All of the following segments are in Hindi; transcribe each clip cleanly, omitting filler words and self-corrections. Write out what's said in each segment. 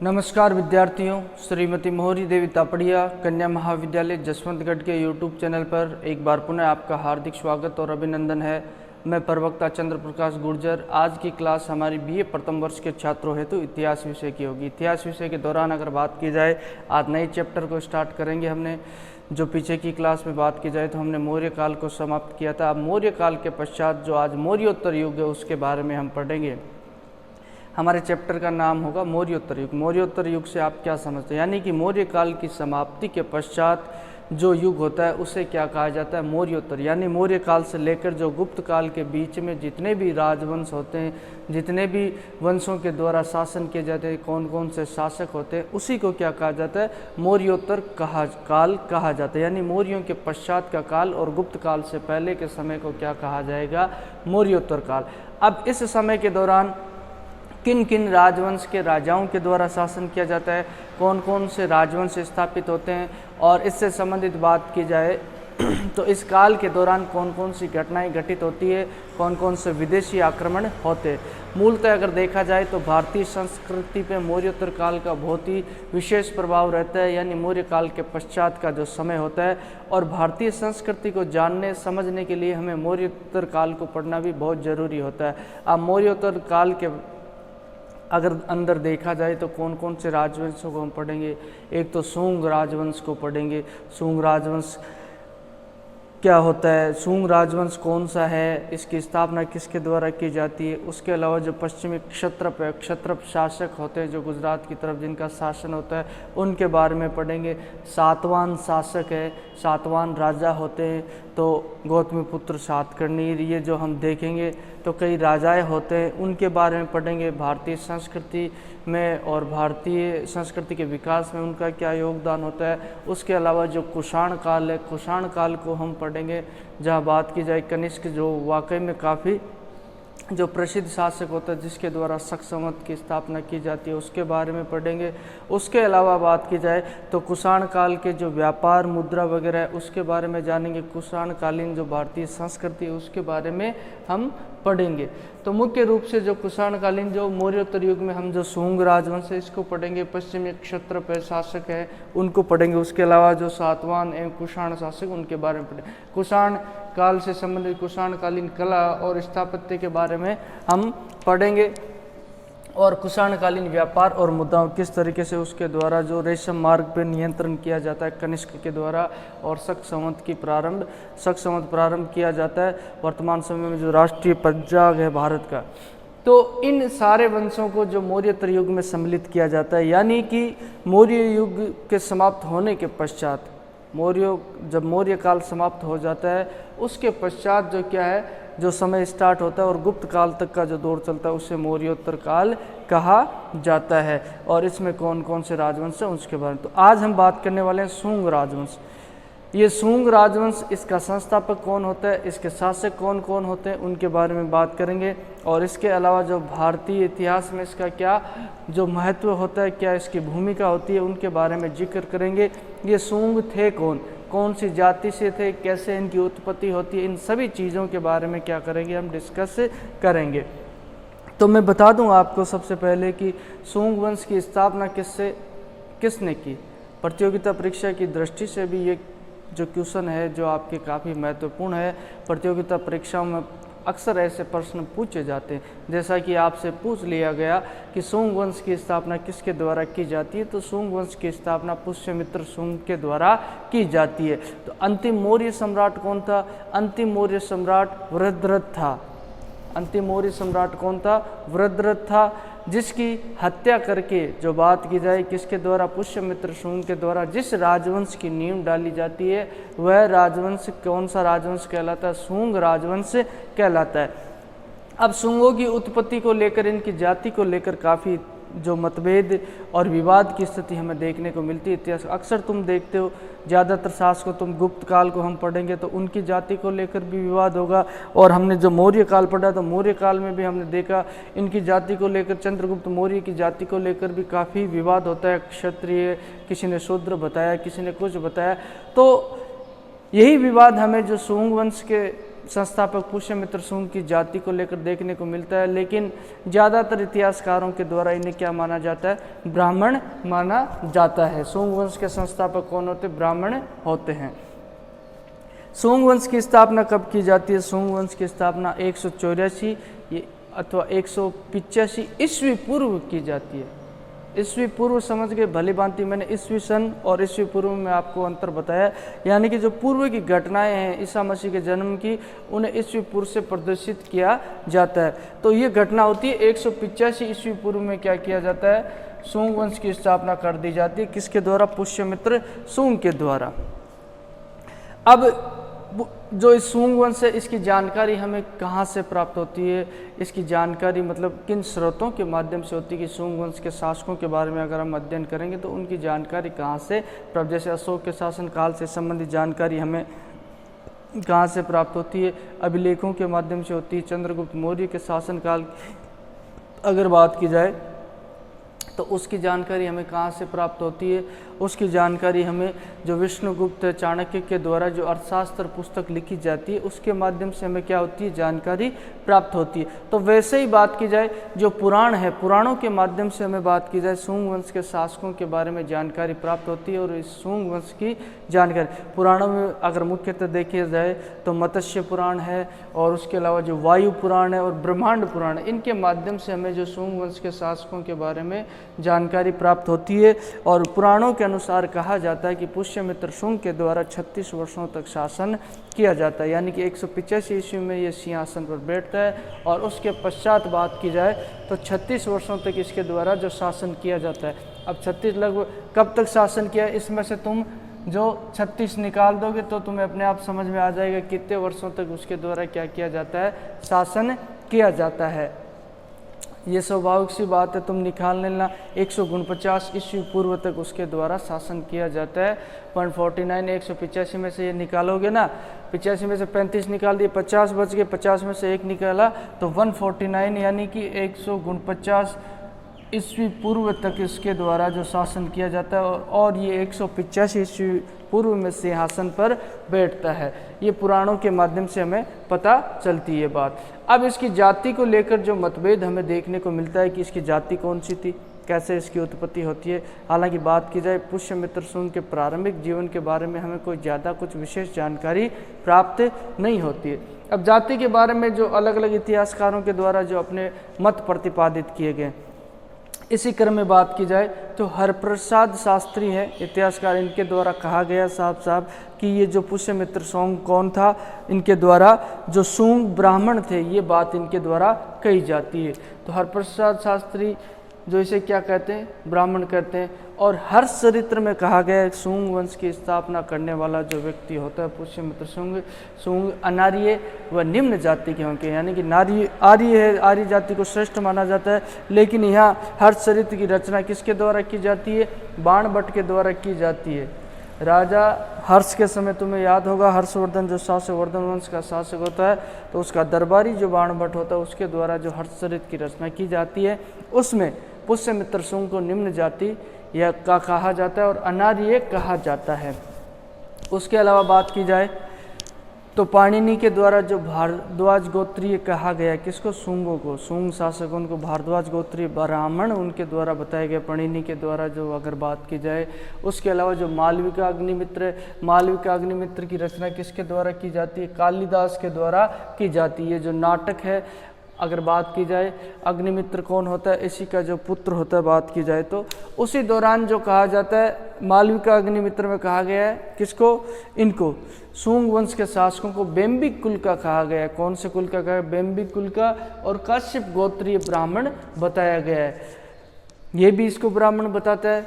नमस्कार विद्यार्थियों, श्रीमती मोहरी देवी तापड़िया कन्या महाविद्यालय जसवंतगढ़ के यूट्यूब चैनल पर एक बार पुनः आपका हार्दिक स्वागत और अभिनंदन है। मैं प्रवक्ता चंद्र प्रकाश गुर्जर। आज की क्लास हमारी बीए प्रथम वर्ष के छात्रों हेतु इतिहास विषय की होगी। इतिहास विषय के दौरान अगर बात की जाए, आज नए चैप्टर को स्टार्ट करेंगे। हमने जो पीछे की क्लास में बात की जाए तो हमने मौर्य काल को समाप्त किया था। अब मौर्य काल के पश्चात जो आज मौर्योत्तर युग है उसके बारे में हम पढ़ेंगे। हमारे चैप्टर का नाम होगा मौर्योत्तर युग। मौर्योत्तर युग से आप क्या समझते हैं, यानी कि मौर्य काल की समाप्ति के पश्चात जो युग होता है उसे क्या कहा जाता है, मौर्योत्तर। यानी मौर्य काल से लेकर जो गुप्त काल के बीच में जितने भी राजवंश होते हैं, जितने भी वंशों के द्वारा शासन किए जाते हैं, कौन कौन से शासक होते हैं, उसी को क्या कहा जाता है, मौर्योत्तर काल कहा जाता है। यानी मौर्यों के पश्चात का काल और गुप्त काल से पहले के समय को क्या कहा जाएगा, मौर्योत्तर काल। अब इस समय के दौरान किन किन राजवंश के राजाओं के द्वारा शासन किया जाता है, कौन कौन से राजवंश स्थापित होते हैं, और इससे संबंधित बात की जाए तो इस काल के दौरान कौन कौन सी घटनाएं घटित होती है, कौन कौन से विदेशी आक्रमण होते हैं। मूलतः अगर देखा जाए तो भारतीय संस्कृति पे मौर्योत्तर काल का बहुत ही विशेष प्रभाव रहता है। यानी मौर्य काल के पश्चात का जो समय होता है, और भारतीय संस्कृति को जानने समझने के लिए हमें मौर्योत्तर काल को पढ़ना भी बहुत ज़रूरी होता है। अब मौर्योत्तर काल के अगर अंदर देखा जाए तो कौन कौन से राजवंशों को हम पढ़ेंगे। एक तो शुंग राजवंश को पढ़ेंगे। शुंग राजवंश क्या होता है, शुंग राजवंश कौन सा है, इसकी स्थापना किसके द्वारा की जाती है। उसके अलावा जो पश्चिमी क्षत्रप है, क्षत्रप शासक होते हैं जो गुजरात की तरफ जिनका शासन होता है, उनके बारे में पढ़ेंगे। सातवान शासक है, सातवान राजा होते हैं तो गौतमीपुत्र सातकर्णी, ये जो हम देखेंगे तो कई राजाएं होते हैं, उनके बारे में पढ़ेंगे। भारतीय संस्कृति में और भारतीय संस्कृति के विकास में उनका क्या योगदान होता है। उसके अलावा जो कुषाण काल है, कुषाण काल को हम पढ़ेंगे, जहां बात की जाए कनिष्क जो वाकई में काफ़ी जो प्रसिद्ध शासक होता है जिसके द्वारा शक संवत की स्थापना की जाती है, उसके बारे में पढ़ेंगे। उसके अलावा बात की जाए तो कुषाण काल के जो व्यापार मुद्रा वगैरह है उसके बारे में जानेंगे। कुषाण कालीन जो भारतीय संस्कृति है उसके बारे में हम पढ़ेंगे। तो मुख्य रूप से जो कुषाण कालीन जो मौर्योत्तर युग में हम जो शुंग राजवंश है इसको पढ़ेंगे, पश्चिमी क्षत्रप शासक है उनको पढ़ेंगे। उसके अलावा जो सातवान एवं कुषाण शासक उनके बारे में पढ़ेंगे। कुषाण काल से संबंधित कुषाणकालीन कला और स्थापत्य के बारे में हम पढ़ेंगे, और कुषाणकालीन व्यापार और मुद्राओं किस तरीके से उसके द्वारा जो रेशम मार्ग पर नियंत्रण किया जाता है कनिष्क के द्वारा, और शक संवत प्रारंभ किया जाता है वर्तमान समय में जो राष्ट्रीय पंचांग है भारत का। तो इन सारे वंशों को जो मौर्योत्तर युग में सम्मिलित किया जाता है। यानी कि मौर्य युग के समाप्त होने के पश्चात जब मौर्य काल समाप्त हो जाता है उसके पश्चात जो क्या है, जो समय स्टार्ट होता है और गुप्त काल तक का जो दौर चलता है उसे मौर्योत्तर काल कहा जाता है। और इसमें कौन कौन से राजवंश हैं उसके बारे में तो आज हम बात करने वाले हैं शुंग राजवंश। ये शुंग राजवंश, इसका संस्थापक कौन होता है, इसके शासक कौन कौन होते हैं, उनके बारे में बात करेंगे। और इसके अलावा जो भारतीय इतिहास में इसका क्या जो महत्व होता है, क्या इसकी भूमिका होती है, उनके बारे में जिक्र करेंगे। ये शुंग थे कौन सी जाति से थे, कैसे इनकी उत्पत्ति होती है, इन सभी चीज़ों के बारे में क्या करेंगे, हम डिस्कस करेंगे। तो मैं बता दूं आपको सबसे पहले कि शुंग वंश की स्थापना किसने की। प्रतियोगिता परीक्षा की दृष्टि से भी ये जो क्वेश्चन है जो आपके काफ़ी महत्वपूर्ण है। प्रतियोगिता परीक्षाओं में अक्सर ऐसे प्रश्न पूछे जाते हैं, जैसा कि आपसे पूछ लिया गया कि शुंग वंश की स्थापना किसके द्वारा की जाती है, तो शुंग वंश की स्थापना पुष्यमित्र शुंग के द्वारा की जाती है। तो अंतिम मौर्य सम्राट कौन था, अंतिम मौर्य सम्राट वृद्धरथ था। अंतिम मौर्य सम्राट कौन था, वृद्धरथ था, जिसकी हत्या करके जो बात की जाए किसके द्वारा, पुष्यमित्र शुंग के द्वारा जिस राजवंश की नींव डाली जाती है वह राजवंश कौन सा राजवंश कहलाता है, शुंग राजवंश कहलाता है। अब शुंगों की उत्पत्ति को लेकर, इनकी जाति को लेकर काफ़ी जो मतभेद और विवाद की स्थिति हमें देखने को मिलती है। इतिहास अक्सर तुम देखते हो, ज़्यादातर शासकों तुम गुप्त काल को हम पढ़ेंगे तो उनकी जाति को लेकर भी विवाद होगा। और हमने जो मौर्य काल पढ़ा तो मौर्य काल में भी हमने देखा इनकी जाति को लेकर, चंद्रगुप्त मौर्य की जाति को लेकर भी काफ़ी विवाद होता है। क्षत्रिय, किसी ने शूद्र बताया, किसी ने कुछ बताया। तो यही विवाद हमें जो शुंग वंश के संस्थापक पुष्यमित्र शुंग की जाति को लेकर देखने को मिलता है, लेकिन ज़्यादातर इतिहासकारों के द्वारा इन्हें क्या माना जाता है, ब्राह्मण माना जाता है। शुंग वंश के संस्थापक कौन होते, ब्राह्मण होते हैं। शुंग वंश की स्थापना कब की जाती है, शुंग वंश की स्थापना 184 अथवा 185 ईस्वी पूर्व की जाती है। ईस्वी पूर्व समझ गए भली भांति, मैंने ईस्वी सन और ईस्वी पूर्व में आपको अंतर बताया, यानी कि जो पूर्व की घटनाएं हैं ईसा मसीह के जन्म की, उन्हें ईस्वी पूर्व से प्रदर्शित किया जाता है। तो ये घटना होती है 185 ईस्वी पूर्व में क्या किया जाता है, शुंग वंश की स्थापना कर दी जाती है। किसके द्वारा, पुष्यमित्र शुंग के द्वारा। अब जो इस शुंग वंश है, इसकी जानकारी हमें कहाँ से प्राप्त होती है, इसकी जानकारी मतलब किन स्रोतों के माध्यम से होती है कि शुंग वंश के शासकों के बारे में अगर हम अध्ययन करेंगे तो उनकी जानकारी कहाँ से प्राप्त, जैसे अशोक के शासन काल से संबंधित जानकारी हमें कहाँ से प्राप्त होती है, अभिलेखों के माध्यम से होती है। चंद्रगुप्त मौर्य के शासनकाल अगर बात की जाए तो उसकी जानकारी हमें कहाँ से प्राप्त होती है, उसकी जानकारी हमें जो विष्णुगुप्त चाणक्य के द्वारा जो अर्थशास्त्र पुस्तक लिखी जाती है उसके माध्यम से हमें क्या होती है, जानकारी प्राप्त होती है। तो वैसे ही बात की जाए जो पुराण है, पुराणों के माध्यम से हमें बात की जाए शुंग वंश के शासकों के बारे में जानकारी प्राप्त होती है। और इस शुंग वंश की जानकारी पुराणों में अगर मुख्यतः देखी जाए तो मत्स्य पुराण है और उसके अलावा जो वायु पुराण है और ब्रह्मांड पुराण है, इनके माध्यम से हमें जो शुंग वंश के शासकों के बारे में जानकारी प्राप्त होती है। और पुराणों के अनुसार कहा जाता है कि पुष्यमित्र शुंग के द्वारा 36 वर्षों तक शासन किया जाता है, यानी कि 185 ईस्वी में ये सिंहासन पर बैठता है और उसके पश्चात बात की जाए तो 36 वर्षों तक इसके द्वारा जो शासन किया जाता है। अब 36 लगभग कब तक शासन किया, इसमें से तुम जो 36 निकाल दोगे तो तुम्हें अपने आप समझ में आ जाएगा कितने वर्षों तक उसके द्वारा क्या किया जाता है, शासन किया जाता है। ये स्वाभाविक सी बात है, तुम निकाल लेना। 149 ईस्वी पूर्व तक उसके द्वारा शासन किया जाता है। 149 185 में से ये निकालोगे ना, 85 में से 35 निकाल दिए, 50 बच गए, 50 में से एक निकाला तो 149 यानी कि 149 ईस्वी पूर्व तक इसके द्वारा जो शासन किया जाता है और ये 185 ईस्वी पूर्व में सिंहासन पर बैठता है। ये पुराणों के माध्यम से हमें पता चलती है बात। अब इसकी जाति को लेकर जो मतभेद हमें देखने को मिलता है कि इसकी जाति कौन सी थी, कैसे इसकी उत्पत्ति होती है। हालांकि बात की जाए पुष्यमित्र शुंग के प्रारंभिक जीवन के बारे में हमें कोई ज़्यादा कुछ विशेष जानकारी प्राप्त नहीं होती है। अब जाति के बारे में जो अलग अलग इतिहासकारों के द्वारा जो अपने मत प्रतिपादित किए गए, इसी क्रम में बात की जाए तो हरप्रसाद शास्त्री हैं इतिहासकार, इनके द्वारा कहा गया साफ साफ कि ये जो पुष्यमित्र शुंग कौन था, इनके द्वारा जो शुंग ब्राह्मण थे, ये बात इनके द्वारा कही जाती है। तो हरप्रसाद शास्त्री जो इसे क्या कहते हैं, ब्राह्मण कहते हैं। और हर चरित्र में कहा गया है शुंग वंश की स्थापना करने वाला जो व्यक्ति होता है पुष्यमित्र शुंग अनार्य व निम्न जाति के होंगे, यानी कि नारी आर्य है, आर्य जाति को श्रेष्ठ माना जाता है। लेकिन यहाँ हर चरित्र की रचना किसके द्वारा की जाती है, बाणभट्ट के द्वारा की जाती है। राजा हर्ष के समय तुम्हें याद होगा, हर्षवर्धन जो शासवर्धन वंश का शासक होता है, तो उसका दरबारी जो बाणभट्ट होता है उसके द्वारा जो हर्षचरित की रचना की जाती है, उसमें पुष्यमित्र शुंग को निम्न जाति या का कहा जाता है और अनार्य कहा जाता है। उसके अलावा बात की जाए तो पाणिनि के द्वारा जो भारद्वाज गोत्रीय कहा गया, किसको, शुंगों को, शुंग शासकों को भारद्वाज गोत्रीय ब्राह्मण उनके द्वारा बताया गया पाणिनि के द्वारा जो अगर बात की जाए। उसके अलावा जो मालविका अग्निमित्र, मालविका अग्निमित्र की रचना किसके द्वारा की जाती है, कालिदास के द्वारा की जाती है। जो नाटक है अगर बात की जाए, अग्निमित्र कौन होता है, इसी का जो पुत्र होता है बात की जाए तो उसी दौरान जो कहा जाता है मालविका अग्निमित्र में कहा गया है किसको, इनको शुंग वंश के शासकों को बेम्बिक कुल का कहा गया है। कौन से कुल का कहा है, बेम्बिक कुल का, और काश्यप गोत्रीय ब्राह्मण बताया गया है, ये भी इसको ब्राह्मण बताता है।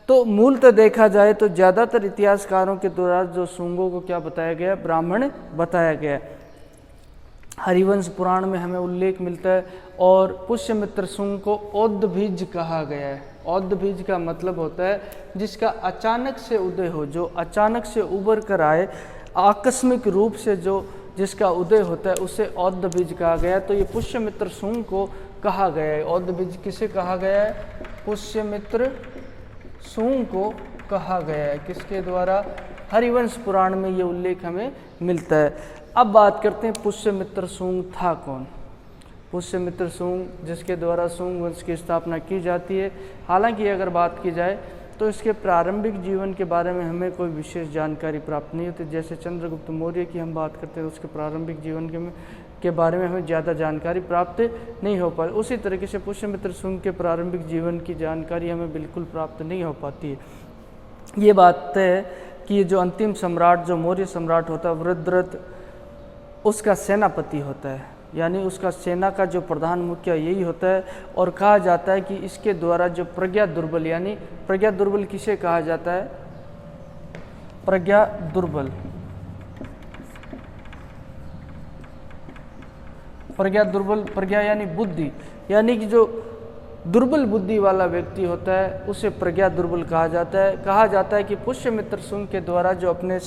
तो मूलतः देखा जाए तो ज़्यादातर इतिहासकारों के द्वारा जो शुंगों को क्या बताया गया, ब्राह्मण बताया गया है। हरिवंश पुराण में हमें उल्लेख मिलता है और पुष्यमित्र शुंग को औदभीज कहा गया है। औदभीज का मतलब होता है जिसका अचानक से उदय हो, जो अचानक से उभर कर आए, आकस्मिक रूप से जो जिसका उदय होता है उसे औदभीज कहा गया है। तो ये पुष्यमित्र शुंग को कहा गया है। औदभीज किसे कहा गया है, पुष्यमित्र शुंग को कहा गया है। किसके द्वारा, हरिवंश पुराण में ये उल्लेख हमें मिलता है। अब बात करते हैं पुष्यमित्र शुंग था कौन। पुष्यमित्र शुंग जिसके द्वारा शुंग वंश की स्थापना की जाती है। हालांकि अगर बात की जाए तो इसके प्रारंभिक जीवन के बारे में हमें कोई विशेष जानकारी प्राप्त नहीं होती। जैसे चंद्रगुप्त मौर्य की हम बात करते हैं, उसके प्रारंभिक जीवन के बारे में हमें ज़्यादा जानकारी प्राप्त नहीं हो पाती। उसी तरीके से पुष्यमित्र शुंग के प्रारंभिक जीवन की जानकारी हमें बिल्कुल प्राप्त नहीं हो पाती है। ये बात है कि ये जो अंतिम सम्राट, जो मौर्य सम्राट होता है वृद्धरथ, उसका सेनापति होता है, यानी उसका सेना का जो प्रधान मुखिया यही होता है। और कहा जाता है कि इसके द्वारा जो प्रज्ञा दुर्बल, यानी प्रज्ञा दुर्बल किसे कहा जाता है? प्रज्ञा दुर्बल, प्रज्ञा दुर्बल, प्रज्ञा यानी बुद्धि, यानी कि जो दुर्बल बुद्धि वाला व्यक्ति होता है उसे प्रज्ञा दुर्बल कहा जाता है। कहा जाता है कि पुष्यमित्र शुंग के द्वारा जो अपने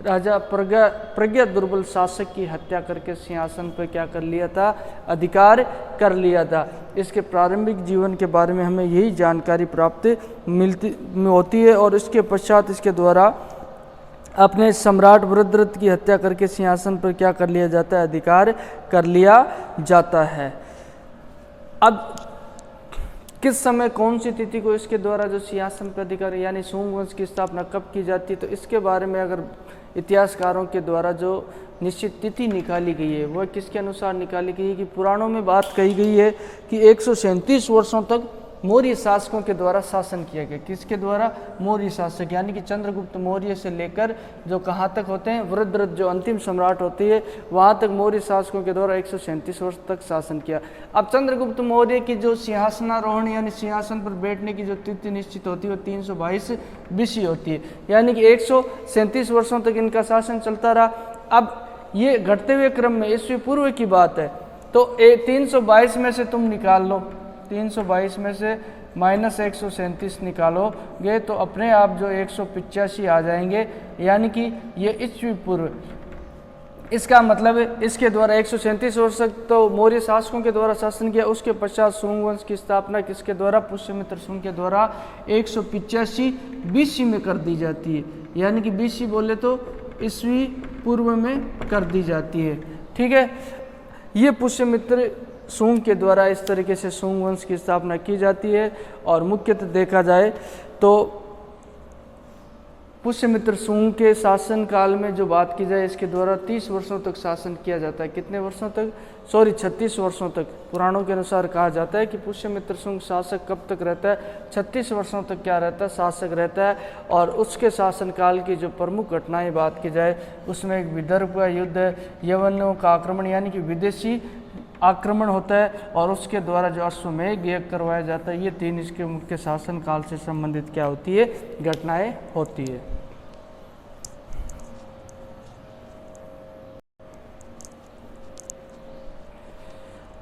राजा प्रज्ञा दुर्बल शासक की हत्या करके सिंहासन पर क्या कर लिया था? अधिकार कर लिया था। इसके प्रारंभिक जीवन के बारे में हमें यही जानकारी प्राप्त होती है। और इसके पश्चात इसके द्वारा अपने सम्राट वृद्धरथ की हत्या करके सिंहासन पर क्या कर लिया जाता है? अधिकार कर लिया जाता है। अब किस समय, कौन सी तिथि को इसके द्वारा जो सिंहासन पर अधिकार, यानी शुंग वंश की स्थापना कब की जाती है, तो इसके बारे में अगर इतिहासकारों के द्वारा जो निश्चित तिथि निकाली गई है वह किसके अनुसार निकाली गई है कि पुराणों में बात कही गई है कि 137 वर्षों तक मौर्य शासकों के द्वारा शासन किया गया। किसके द्वारा? मौर्य शासक, यानी कि चंद्रगुप्त मौर्य से लेकर जो कहाँ तक होते हैं? वृद्धरथ जो अंतिम सम्राट होती है वहाँ तक मौर्य शासकों के द्वारा 137 वर्ष तक शासन किया। अब चंद्रगुप्त मौर्य की जो सिंहासनारोहण यानी सिंहासन पर बैठने की जो तिथि निश्चित होती है वो 322 BC होती है, यानी कि 137 वर्षों तक इनका शासन चलता रहा। अब ये घटते हुए क्रम में ईस्वी पूर्व की बात है, तो 322 में से तुम निकाल लो, 322 में से -137 निकालोगे तो अपने आप जो 185 आ जाएंगे, यानी कि ये ईस्वी पूर्व। इसका मतलब है इसके द्वारा 137 वर्ष तक तो मौर्य शासकों के द्वारा शासन किया। उसके पश्चात शुंग वंश की स्थापना किसके द्वारा? पुष्यमित्र शुंग के द्वारा 185 BC में कर दी जाती है, यानी कि BC बोले तो ईस्वी पूर्व में कर दी जाती है। ठीक है, ये पुष्यमित्र शुंग के द्वारा इस तरीके से शुंग वंश की स्थापना की जाती है। और मुख्यतः देखा जाए तो पुष्यमित्र शुंग के शासन काल में जो बात की जाए इसके द्वारा 30 वर्षों तक शासन किया जाता है। कितने वर्षों तक? 36 वर्षों तक। पुराणों के अनुसार कहा जाता है कि पुष्यमित्र शुंग शासक कब तक रहता है? 36 वर्षों तक क्या रहता है? शासक रहता है। और उसके शासनकाल की जो प्रमुख घटनाएं बात की जाए उसमें एक विदर्भ का युद्ध, यवनों का आक्रमण यानी कि विदेशी आक्रमण होता है, और उसके द्वारा जो अश्वमेध यज्ञ करवाया जाता है, ये 3 इसके मुख्य शासन काल से संबंधित क्या होती है? घटनाएं होती है।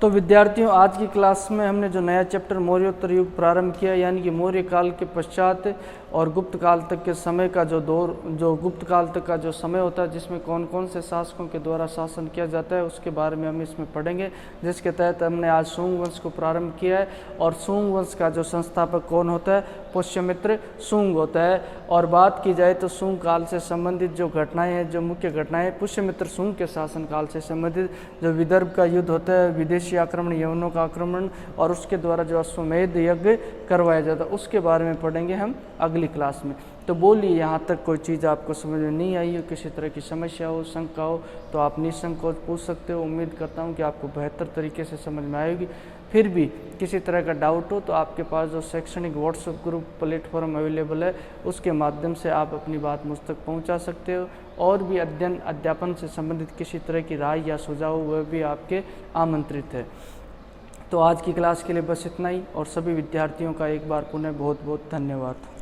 तो विद्यार्थियों, आज की क्लास में हमने जो नया चैप्टर मौर्योत्तर युग प्रारंभ किया, यानी कि मौर्य काल के पश्चात और गुप्त काल तक के समय का जो दौर, जो गुप्त काल तक का जो समय होता है जिसमें कौन कौन से शासकों के द्वारा शासन किया जाता है उसके बारे में हम इसमें पढ़ेंगे। जिसके तहत हमने आज शुंग वंश को प्रारंभ किया है। और शुंग वंश का जो संस्थापक कौन होता है? पुष्यमित्र शुंग होता है। और बात की जाए तो शुंग काल से संबंधित जो घटनाएं हैं, जो मुख्य घटनाएं पुष्यमित्र शुंग के शासनकाल से संबंधित, जो विदर्भ का युद्ध होता है, विदेशी आक्रमण, यवनों का आक्रमण, और उसके द्वारा जो अश्वमेध यज्ञ करवाया जाता है उसके बारे में पढ़ेंगे हम अगली क्लास में। तो बोलिए, यहाँ तक कोई चीज़ आपको समझ में नहीं आई हो, किसी तरह की समस्या हो, शंका हो, तो आप निसंकोच पूछ सकते हो। उम्मीद करता हूँ कि आपको बेहतर तरीके से समझ में आएगी। फिर भी किसी तरह का डाउट हो तो आपके पास जो शैक्षणिक व्हाट्सएप ग्रुप प्लेटफॉर्म अवेलेबल है उसके माध्यम से आप अपनी बात मुझ तक पहुँचा सकते हो। और भी अध्यापन से संबंधित किसी तरह की राय या सुझाव वह भी आपके आमंत्रित है। तो आज की क्लास के लिए बस इतना ही, और सभी विद्यार्थियों का एक बार पुनः बहुत बहुत धन्यवाद।